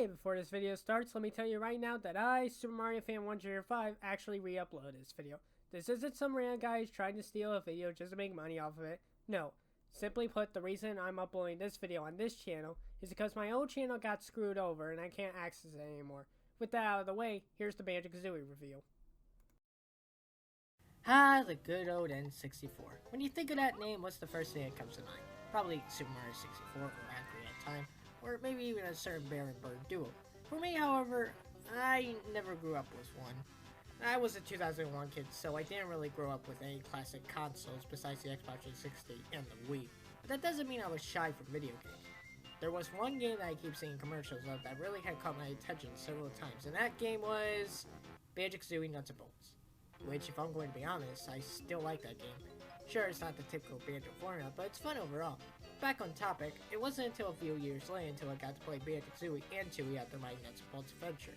Hey, before this video starts, let me tell you right now that I, Super Mario Fan 12345, actually re-uploaded this video. This isn't some random guy who's trying to steal a video just to make money off of it. No. Simply put, the reason I'm uploading this video on this channel is because my old channel got screwed over and I can't access it anymore. With that out of the way, here's the Banjo-Kazooie review. Ah, the good old N64. When you think of that name, what's the first thing that comes to mind? Probably Super Mario 64 or Ocarina of Time, or maybe even a certain bear and bird duo. For me, however, I never grew up with one. I was a 2001 kid, so I didn't really grow up with any classic consoles besides the Xbox 360 and the Wii. But that doesn't mean I was shy from video games. There was one game that I keep seeing commercials of that really had caught my attention several times, and that game was Banjo-Kazooie Nuts and Bolts. Which, if I'm going to be honest, I still like that game. Sure, it's not the typical Banjo formula, but it's fun overall. Back on topic, it wasn't until a few years later until I got to play Banjo-Kazooie and Chewie after my Nuts and Bolts adventure.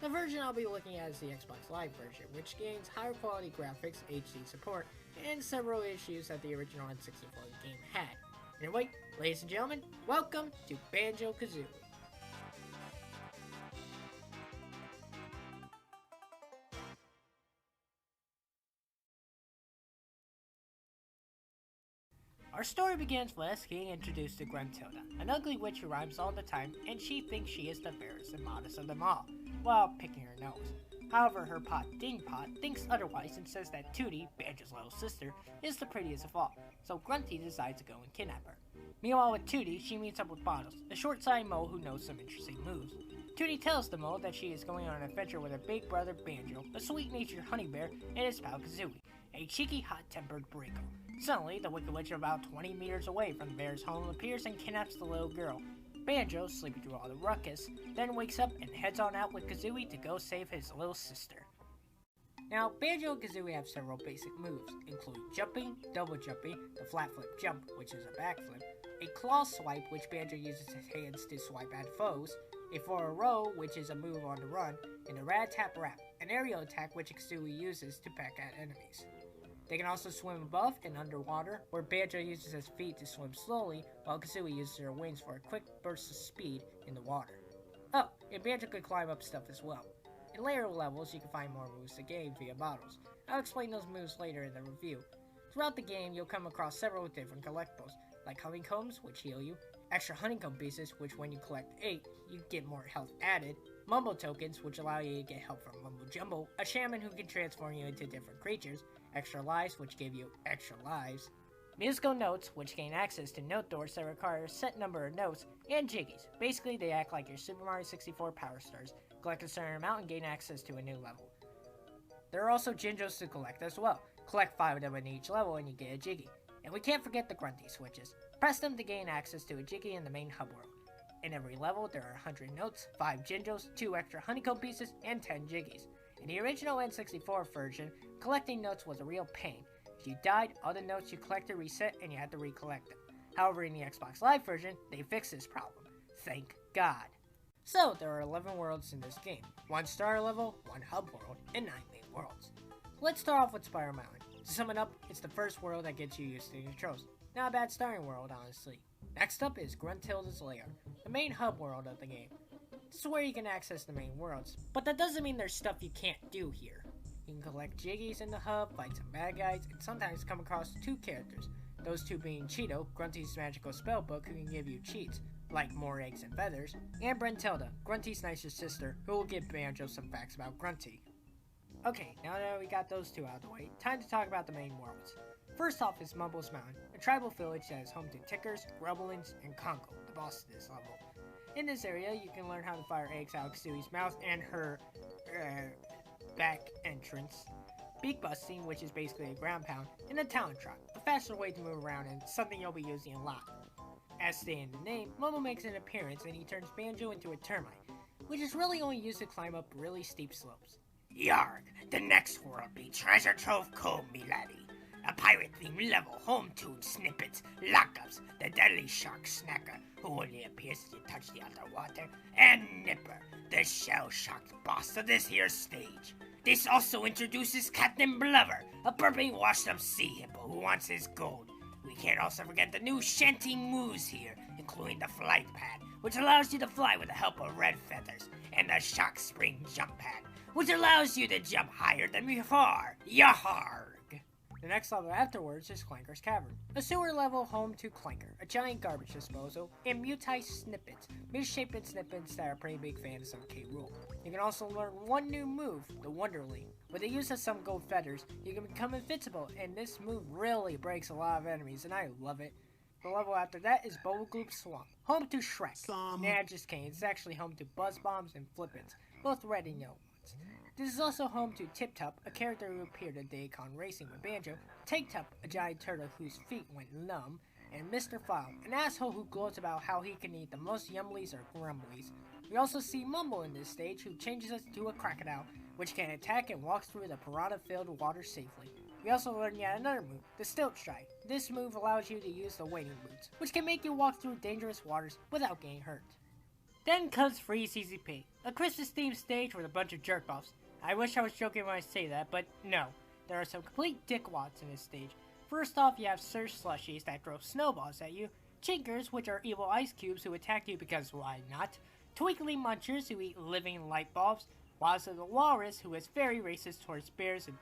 The version I'll be looking at is the Xbox Live version, which gains higher quality graphics, HD support, and several issues that the original N64 game had. Anyway, ladies and gentlemen, welcome to Banjo-Kazooie. Our story begins with us getting introduced to Gruntilda, an ugly witch who rhymes all the time, and she thinks she is the fairest and modest of them all, while picking her nose. However, her pot Dingpot thinks otherwise and says that Tootie, Banjo's little sister, is the prettiest of all, so Grunty decides to go and kidnap her. Meanwhile with Tootie, she meets up with Bottles, a short-sighted mole who knows some interesting moves. Tootie tells the mole that she is going on an adventure with her big brother Banjo, a sweet-natured honey bear, and his pal Kazooie, a cheeky, hot-tempered Brinkle. Suddenly, the Wicked Witch about 20 meters away from the bear's home appears and kidnaps the little girl. Banjo, sleeping through all the ruckus, then wakes up and heads on out with Kazooie to go save his little sister. Now, Banjo and Kazooie have several basic moves, including jumping, double jumping, the flat flip jump, which is a backflip, a claw swipe, which Banjo uses his hands to swipe at foes, a forward roll, which is a move on the run, and a rat-tap-rap, an aerial attack which Kazooie uses to peck at enemies. They can also swim above and underwater, where Banjo uses his feet to swim slowly, while Kazooie uses her wings for a quick burst of speed in the water. Oh, and Banjo can climb up stuff as well. In later levels, you can find more moves to gain via Bottles. I'll explain those moves later in the review. Throughout the game, you'll come across several different collectibles, like honeycombs, which heal you, extra honeycomb pieces, which when you collect 8, you get more health added, Mumbo tokens, which allow you to get help from Mumbo Jumbo, a shaman who can transform you into different creatures, extra lives, which give you extra lives, musical notes, which gain access to note doors that require a set number of notes, and jiggies. Basically, they act like your Super Mario 64 Power Stars. Collect a certain amount and gain access to a new level. There are also Jinjos to collect as well. Collect 5 of them in each level and you get a jiggy. And we can't forget the Grunty switches. Press them to gain access to a jiggy in the main hub world. In every level, there are 100 notes, 5 Jinjos, 2 extra honeycomb pieces, and 10 jiggies. In the original N64 version, collecting notes was a real pain. If you died, all the notes you collected reset and you had to recollect them. However, in the Xbox Live version, they fixed this problem. Thank God. So, there are 11 worlds in this game. 1 starter level, 1 hub world, and 9 main worlds. Let's start off with Spiral Mountain. To sum it up, it's the first world that gets you used to the controls. Not a bad starting world, honestly. Next up is Gruntilda's Lair, the main hub world of the game. This is where you can access the main worlds, but that doesn't mean there's stuff you can't do here. You can collect jiggies in the hub, fight some bad guys, and sometimes come across 2 characters, those 2 being Cheeto, Grunty's magical spellbook who can give you cheats, like more eggs and feathers, and Brentilda, Grunty's nicest sister, who will give Banjo some facts about Grunty. Okay, now that we got those 2 out of the way, time to talk about the main worlds. First off is Mumbo's Mountain, a tribal village that is home to Tickers, Grubblins, and Congo, the boss of this level. In this area, you can learn how to fire eggs out of Kazooie's mouth and her back entrance, beak busting, which is basically a ground pound, and a talon trot, a faster way to move around and something you'll be using a lot. As stated in the name, Mumbo makes an appearance and he turns Banjo into a termite, which is really only used to climb up really steep slopes. Yarg, the next world be Treasure Trove Cove, me laddie. A pirate-themed level, home to snippets, lockups, the deadly shark snacker, who only appears as you touch the underwater, and Nipper, the shell-shocked boss of this here stage. This also introduces Captain Blubber, a burping washed-up sea hippo who wants his gold. We can't also forget the new shanty moves here, including the flight pad, which allows you to fly with the help of red feathers. which allows you to jump higher than before. Yaharg! The next level afterwards is Clankers Cavern, a sewer level home to Clanker, a giant garbage disposal, and muti-snippets, misshapen snippets that are pretty big fans of K. Rool. You can also learn one new move, the Wonder Leap. With the use of some gold feathers, you can become invincible, and this move really breaks a lot of enemies, and I love it. The level after that is Bubblegloop Swamp, home to Shrek. Nah, just kidding, it's actually home to Buzz Bombs and Flippins, both red and yellow ones. This is also home to Tip Top, a character who appeared in Daycon Racing with Banjo, Take Top, a giant turtle whose feet went numb, and Mr. File, an asshole who gloats about how he can eat the most yumblies or grumblies. We also see Mumble in this stage, who changes us to a crocodile, which can attack and walk through the piranha-filled water safely. We also learn yet another move, the Stilt Strike. This move allows you to use the wading boots, which can make you walk through dangerous waters without getting hurt. Then comes Freeze Easy Pig, a Christmas-themed stage with a bunch of jerk-offs. I wish I was joking when I say that, but no. There are some complete dickwads in this stage. First off, you have Surge Slushies that throw snowballs at you, Chinkers, which are evil ice cubes who attack you because why not, Twinkly Munchers who eat living light bulbs, Wazza the Walrus who is very racist towards bears, and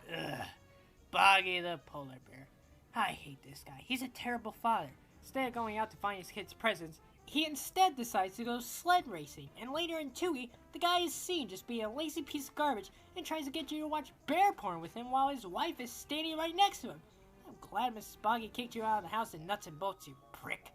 Boggy the Polar Bear. I hate this guy. He's a terrible father. Instead of going out to find his kids' presents, he instead decides to go sled racing, and later in Tooie, the guy is seen just being a lazy piece of garbage and tries to get you to watch bear porn with him while his wife is standing right next to him. I'm glad Mrs. Boggy kicked you out of the house in nuts and bolts, you prick.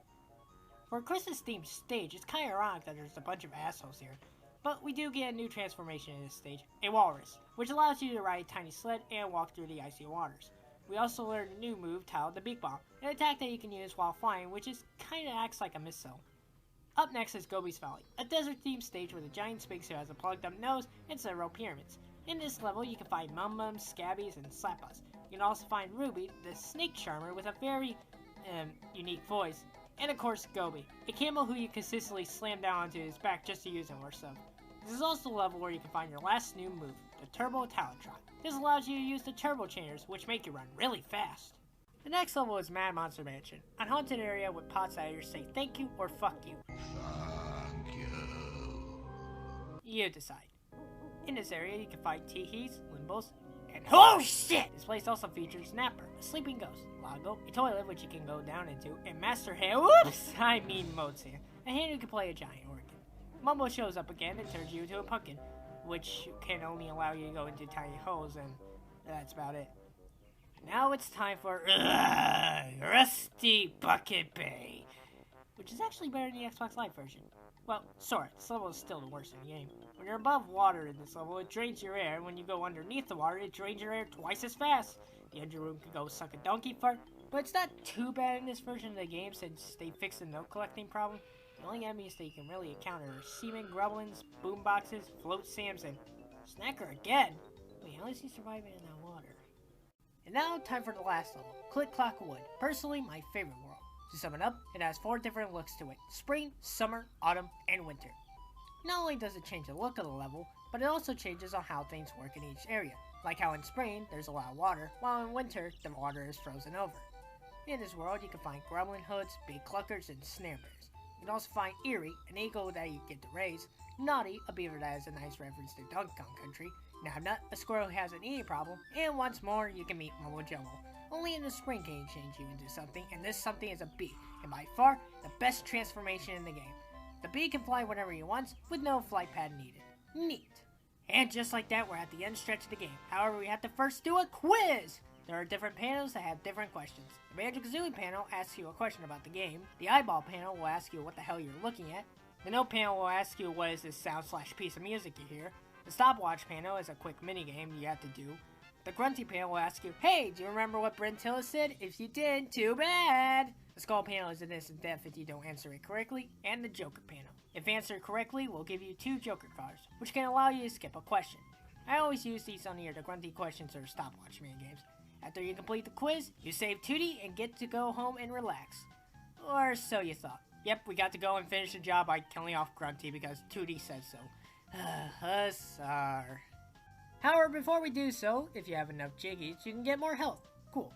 For a Christmas-themed stage, it's kinda ironic that there's a bunch of assholes here, but we do get a new transformation in this stage, a walrus, which allows you to ride a tiny sled and walk through the icy waters. We also learned a new move titled the Beak Bomb, an attack that you can use while flying, which kinda acts like a missile. Up next is Gobi's Valley, a desert-themed stage with a giant sphinx who has a plugged-up nose and several pyramids. In this level, you can find Mum-Mums, Scabbies, and Slappas. You can also find Ruby, the snake charmer with a very, unique voice. And of course, Gobi, a camel who you consistently slam down onto his back just to use him or so. This is also a level where you can find your last new move, the Turbo Talentron. This allows you to use the Turbo Chainers, which make you run really fast. The next level is Mad Monster Mansion, a haunted area with pots that either say thank you or fuck you. Thank you. You decide. In this area, you can find Teehees, Limbos, and oh shit! This place also features Napper, a sleeping ghost, Lago, a toilet which you can go down into, and Master Hand, Mozart, a hand who can play a giant organ. Mumbo shows up again and turns you into a pumpkin, which can only allow you to go into tiny holes, and that's about it. Now it's time for Rusty Bucket Bay, which is actually better than the Xbox Live version. Well, sorry, this level is still the worst in the game. When you're above water in this level, it drains your air, and when you go underneath the water, it drains your air twice as fast. The engine room can go suck a donkey fart, but it's not too bad in this version of the game since they fixed the note collecting problem. The only enemies that you can really encounter are seamen, gremlins, boomboxes, float Sams, and Snacker again. Wait, how is he surviving in that water? And now, time for the last level, Click Clock Wood, personally my favorite world. To sum it up, it has 4 different looks to it, spring, summer, autumn, and winter. Not only does it change the look of the level, but it also changes on how things work in each area, like how in spring, there's a lot of water, while in winter, the water is frozen over. In this world, you can find gremlin hoods, big cluckers, and snare bears. You can also find Eerie, an eagle that you get to raise, Naughty, a beaver that has a nice reference to Donkey Kong Country, Nabnut, a squirrel who has an eating problem, and once more, you can meet Momo Jumbo. Only in the spring can he change you into something, and this something is a bee, and by far, the best transformation in the game. The bee can fly whenever he wants, with no flight pad needed. Neat. And just like that, we're at the end stretch of the game. However, we have to first do a quiz! There are different panels that have different questions. The Banjo-Kazooie panel asks you a question about the game. The Eyeball panel will ask you what the hell you're looking at. The Note panel will ask you what is this sound/piece of music you hear. The Stopwatch panel is a quick minigame you have to do. The Grunty panel will ask you, hey, do you remember what Brentilla said? If you did, too bad! The Skull panel is an instant death if you don't answer it correctly. And the Joker panel. If answered correctly, we'll give you 2 Joker cards, which can allow you to skip a question. I always use these on either the Grunty questions or Stopwatch minigames. After you complete the quiz, you save Tootie and get to go home and relax. Or so you thought. Yep, we got to go and finish the job by killing off Grunty because Tootie says so. Hussar. However, before we do so, if you have enough jiggies, you can get more health. Cool.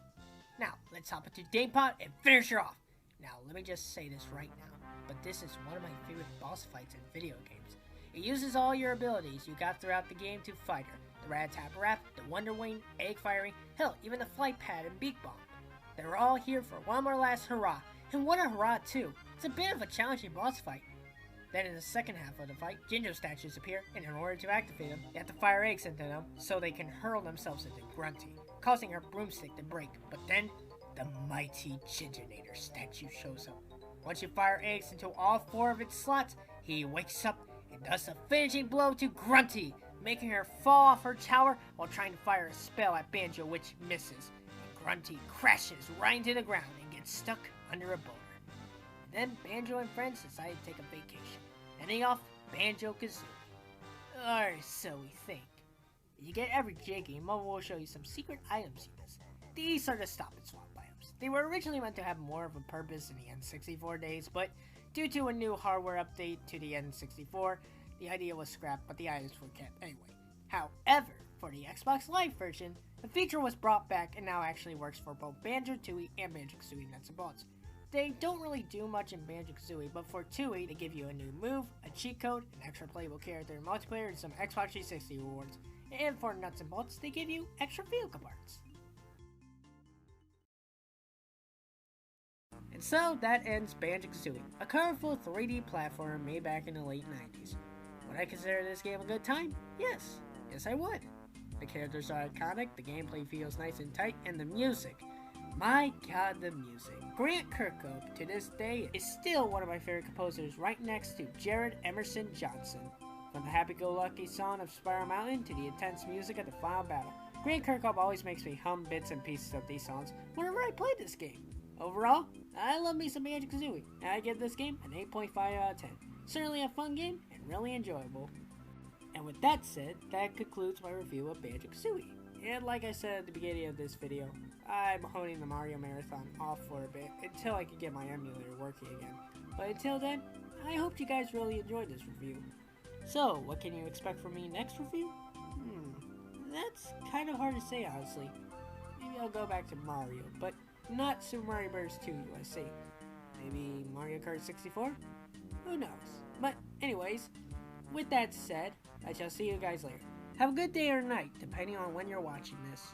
Now, let's hop into Dame Pot and finish her off. Now, let me just say this right now, but this is one of my favorite boss fights in video games. It uses all your abilities you got throughout the game to fight her. The Rat-Tap Rap, the Wonder Wing, Egg Firing, hell, even the Flight Pad and Beak Bomb. They're all here for one more last hurrah, and what a hurrah too! It's a bit of a challenging boss fight. Then in the second half of the fight, Jinjo statues appear, and in order to activate them, you have to fire eggs into them so they can hurl themselves into Grunty, causing her broomstick to break. But then, the mighty Jinjonator statue shows up. Once you fire eggs into all 4 of its slots, he wakes up and does a finishing blow to Grunty, making her fall off her tower while trying to fire a spell at Banjo, which misses. And Grunty crashes right into the ground and gets stuck under a boulder. Then Banjo and friends decide to take a vacation, ending off Banjo-Kazooie. Or so we think. If you get every J game, Mobile will show you some secret items you miss. These are the stop and swap items. They were originally meant to have more of a purpose in the N64 days, but due to a new hardware update to the N64, the idea was scrapped, but the items were kept anyway. However, for the Xbox Live version, the feature was brought back and now actually works for both Banjo-Tooie and Banjo-Kazooie nuts and bolts. They don't really do much in Banjo-Kazooie, but for Tooie, they give you a new move, a cheat code, an extra playable character in multiplayer, and some Xbox 360 rewards. And for nuts and bolts, they give you extra vehicle parts. And so that ends Banjo-Kazooie, a colorful 3D platformer made back in the late 90s. Would I consider this game a good time? Yes. Yes, I would. The characters are iconic, the gameplay feels nice and tight, and the music. My god, the music. Grant Kirkhope, to this day, is still one of my favorite composers, right next to Jared Emerson Johnson. From the happy-go-lucky song of Spiral Mountain to the intense music of the final battle, Grant Kirkhope always makes me hum bits and pieces of these songs whenever I play this game. Overall, I love me some Banjo-Kazooie, and I give this game an 8.5 out of 10. Certainly a fun game, and really enjoyable. And with that said, that concludes my review of Banjo-Kazooie. And like I said at the beginning of this video, I'm honing the Mario Marathon off for a bit until I can get my emulator working again. But until then, I hope you guys really enjoyed this review. So, what can you expect from me next review? That's kind of hard to say, honestly. Maybe I'll go back to Mario, but not Super Mario Bros. 2 USA. Maybe Mario Kart 64? Who knows? But anyways, with that said, I shall see you guys later. Have a good day or night, depending on when you're watching this.